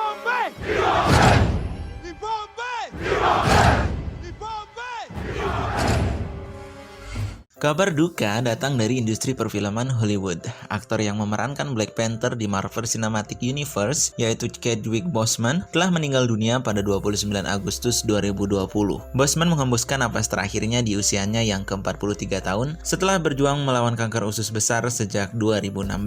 Bombay! Di Bombay! Di Bombay! Kabar duka datang dari industri perfilman Hollywood. Aktor yang memerankan Black Panther di Marvel Cinematic Universe, yaitu Chadwick Boseman, telah meninggal dunia pada 29 Agustus 2020. Boseman menghembuskan napas terakhirnya di usianya yang ke-43 tahun setelah berjuang melawan kanker usus besar sejak 2016.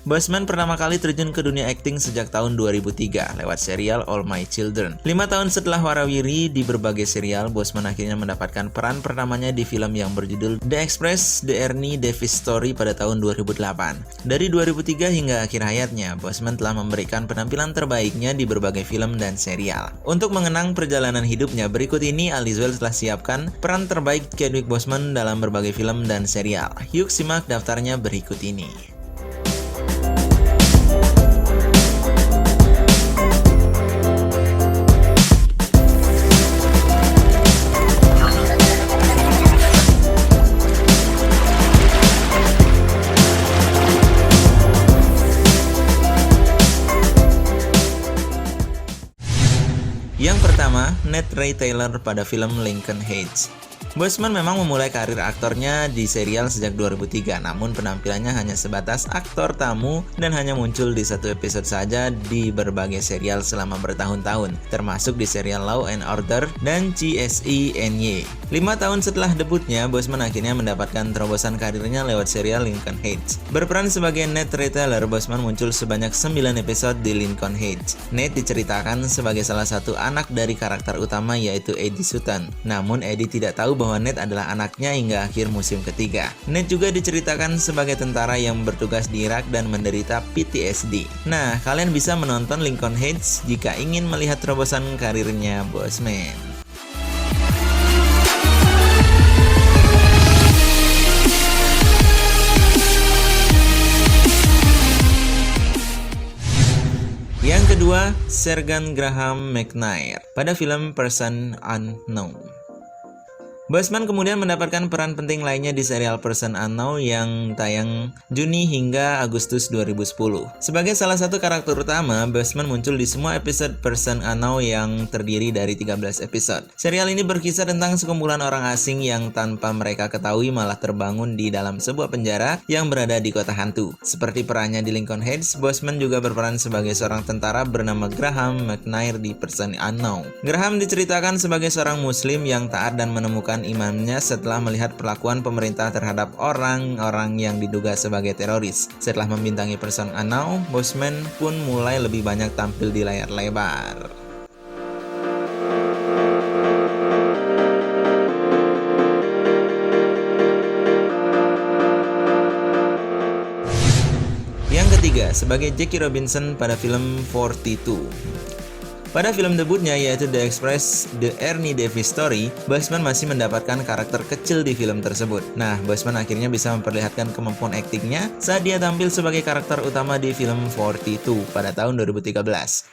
Boseman pertama kali terjun ke dunia akting sejak tahun 2003 lewat serial All My Children. 5 tahun setelah warawiri di berbagai serial, Boseman akhirnya mendapatkan peran pertamanya di film yang berjudul The Express The Ernie Davis Story pada tahun 2008. Dari 2003 hingga akhir hayatnya, Boseman telah memberikan penampilan terbaiknya di berbagai film dan serial. Untuk mengenang perjalanan hidupnya, berikut ini Alizwell telah siapkan peran terbaik Chadwick Boseman dalam berbagai film dan serial. Yuk simak daftarnya berikut ini. Yang pertama, Ned Ray Taylor pada film Lincoln Heights. Boseman memang memulai karir aktornya di serial sejak 2003, namun penampilannya hanya sebatas aktor tamu dan hanya muncul di satu episode saja di berbagai serial selama bertahun-tahun, termasuk di serial Law and Order dan CSI/NY. 5 tahun setelah debutnya, Boseman akhirnya mendapatkan terobosan karirnya lewat serial Lincoln Heights. Berperan sebagai Ned Ray Taylor, Boseman muncul sebanyak 9 episode di Lincoln Heights. Ned diceritakan sebagai salah satu anak dari karakter utama yaitu Eddie Sutton. Namun Eddie tidak tahu bahwa Ned adalah anaknya hingga akhir musim ketiga. Ned juga diceritakan sebagai tentara yang bertugas di Irak dan menderita PTSD. Nah, kalian bisa menonton Lincoln Heights jika ingin melihat terobosan karirnya Boseman. Yang kedua, Sergeant Graham McNair pada film Person Unknown. Boseman kemudian mendapatkan peran penting lainnya di serial Person Unknown yang tayang Juni hingga Agustus 2010. Sebagai salah satu karakter utama, Boseman muncul di semua episode Person Unknown yang terdiri dari 13 episode. Serial ini berkisah tentang sekumpulan orang asing yang tanpa mereka ketahui malah terbangun di dalam sebuah penjara yang berada di kota hantu. Seperti perannya di Lincoln Heights, Boseman juga berperan sebagai seorang tentara bernama Graham McNair di Person Unknown. Graham diceritakan sebagai seorang muslim yang taat dan menemukan imannya setelah melihat perlakuan pemerintah terhadap orang-orang yang diduga sebagai teroris. Setelah membintangi Person Unknown, Boseman pun mulai lebih banyak tampil di layar lebar. Yang ketiga, sebagai Jackie Robinson pada film 42. Pada film debutnya yaitu The Express The Ernie Davis Story, Boseman masih mendapatkan karakter kecil di film tersebut. Nah, Boseman akhirnya bisa memperlihatkan kemampuan aktingnya saat dia tampil sebagai karakter utama di film 42 pada tahun 2013.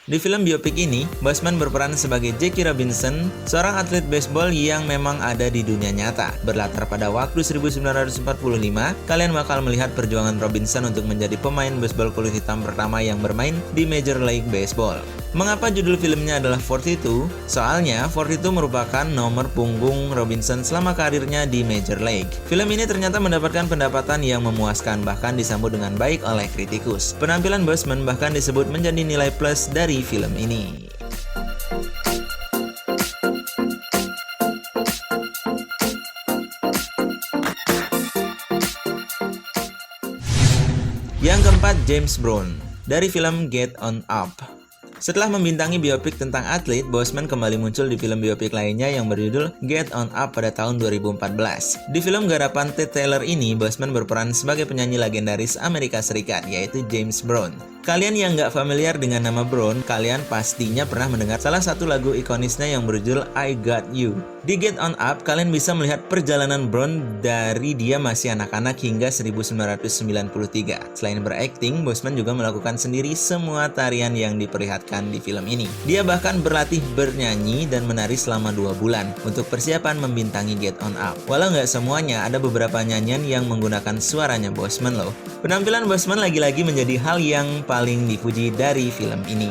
Di film biopik ini, Boseman berperan sebagai Jackie Robinson, seorang atlet baseball yang memang ada di dunia nyata. Berlatar pada waktu 1945, kalian bakal melihat perjuangan Robinson untuk menjadi pemain baseball kulit hitam pertama yang bermain di Major League Baseball. Mengapa judul filmnya adalah 42? Soalnya 42 merupakan nomor punggung Robinson selama karirnya di Major League. Film ini ternyata mendapatkan pendapatan yang memuaskan, bahkan disambut dengan baik oleh kritikus. Penampilan Boseman bahkan disebut menjadi nilai plus dari film ini. Yang keempat, James Brown dari film Get On Up. Setelah membintangi biopik tentang atlet, Boseman kembali muncul di film biopik lainnya yang berjudul Get On Up pada tahun 2014. Di film garapan Ted Taylor ini, Boseman berperan sebaget penyanyi legendaris Amerika Serikat, yaitu James Brown. Kalian yang nggak familiar dengan nama Brown, kalian pastinya pernah mendengar salah satu lagu ikonisnya yang berjudul I Got You. Di Get On Up, kalian bisa melihat perjalanan Brown dari dia masih anak-anak hingga 1993. Selain berakting, Boseman juga melakukan sendiri semua tarian yang diperlihatkan di film ini. Dia bahkan berlatih bernyanyi dan menari selama 2 bulan untuk persiapan membintangi Get On Up. Walau nggak semuanya, ada beberapa nyanyian yang menggunakan suaranya Boseman loh. Penampilan Boseman lagi-lagi menjadi hal yang paling dipuji dari film ini.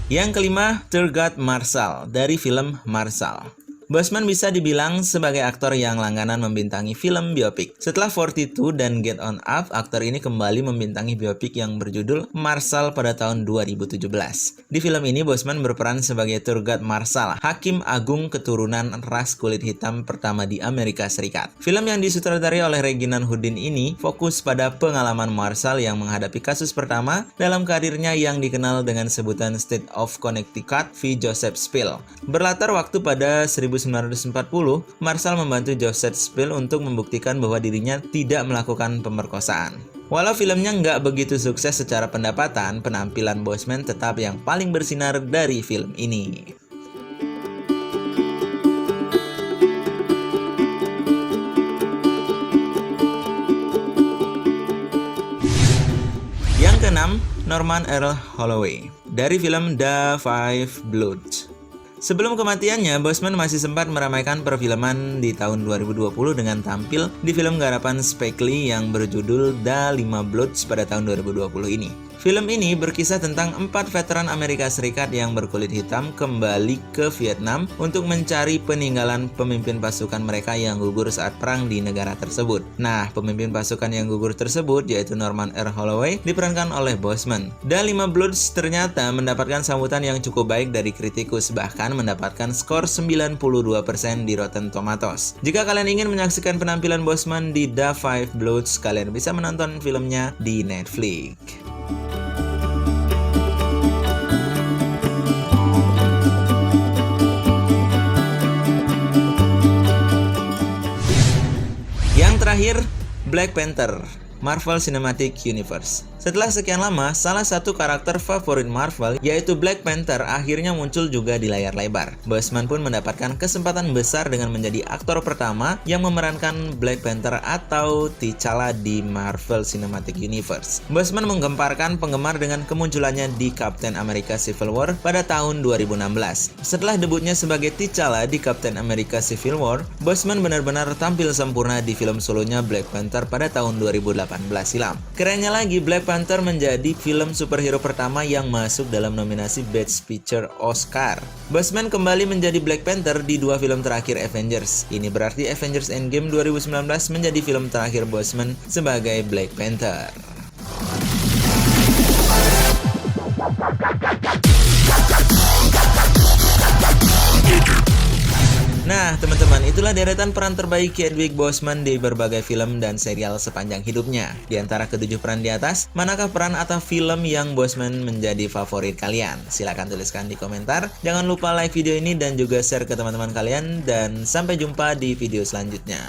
Yang kelima, Thurgood Marshall dari film Marshall. Boseman bisa dibilang sebagai aktor yang langganan membintangi film biopik. Setelah 42 dan Get On Up, aktor ini kembali membintangi biopik yang berjudul Marshall pada tahun 2017. Di film ini, Boseman berperan sebagai Thurgood Marshall, hakim agung keturunan ras kulit hitam pertama di Amerika Serikat. Film yang disutradarai oleh Reginald Hudlin ini fokus pada pengalaman Marshall yang menghadapi kasus pertama dalam karirnya yang dikenal dengan sebutan State of Connecticut v. Joseph Spill. Berlatar waktu pada 1940, Marshall membantu Joseph Spill untuk membuktikan bahwa dirinya tidak melakukan pemerkosaan. Walau filmnya nggak begitu sukses secara pendapatan, penampilan Boseman tetap yang paling bersinar dari film ini. Yang keenam, Norman Earl Holloway dari film The Five Bloods. Sebelum kematiannya, Boseman masih sempat meramaikan perfilman di tahun 2020 dengan tampil di film garapan Spike Lee yang berjudul The Lima Bloods pada tahun 2020 ini. Film ini berkisah tentang 4 veteran Amerika Serikat yang berkulit hitam kembali ke Vietnam untuk mencari peninggalan pemimpin pasukan mereka yang gugur saat perang di negara tersebut. Nah, pemimpin pasukan yang gugur tersebut yaitu Norman Earl Holloway diperankan oleh Boseman. The Lima Bloods ternyata mendapatkan sambutan yang cukup baik dari kritikus, bahkan mendapatkan skor 92% di Rotten Tomatoes. Jika kalian ingin menyaksikan penampilan Boseman di The Five Bloods, kalian bisa menonton filmnya di Netflix. Yang terakhir, Black Panther, Marvel Cinematic Universe. Setelah sekian lama, salah satu karakter favorit Marvel, yaitu Black Panther, akhirnya muncul juga di layar lebar. Boseman pun mendapatkan kesempatan besar dengan menjadi aktor pertama yang memerankan Black Panther atau T'Challa di Marvel Cinematic Universe. Boseman menggemparkan penggemar dengan kemunculannya di Captain America Civil War pada tahun 2016. Setelah debutnya sebagai T'Challa di Captain America Civil War, Boseman benar-benar tampil sempurna di film solonya Black Panther pada tahun 2018 silam. Kerennya lagi, Black Panther menjadi film superhero pertama yang masuk dalam nominasi Best Picture Oscar. Boseman kembali menjadi Black Panther di 2 film terakhir Avengers. Ini berarti Avengers Endgame 2019 menjadi film terakhir Boseman sebagai Black Panther. Nah, teman-teman, itulah deretan peran terbaik Chadwick Boseman di berbagai film dan serial sepanjang hidupnya. Di antara ke-7 peran di atas, manakah peran atau film yang Boseman menjadi favorit kalian? Silahkan tuliskan di komentar. Jangan lupa like video ini dan juga share ke teman-teman kalian. Dan sampai jumpa di video selanjutnya.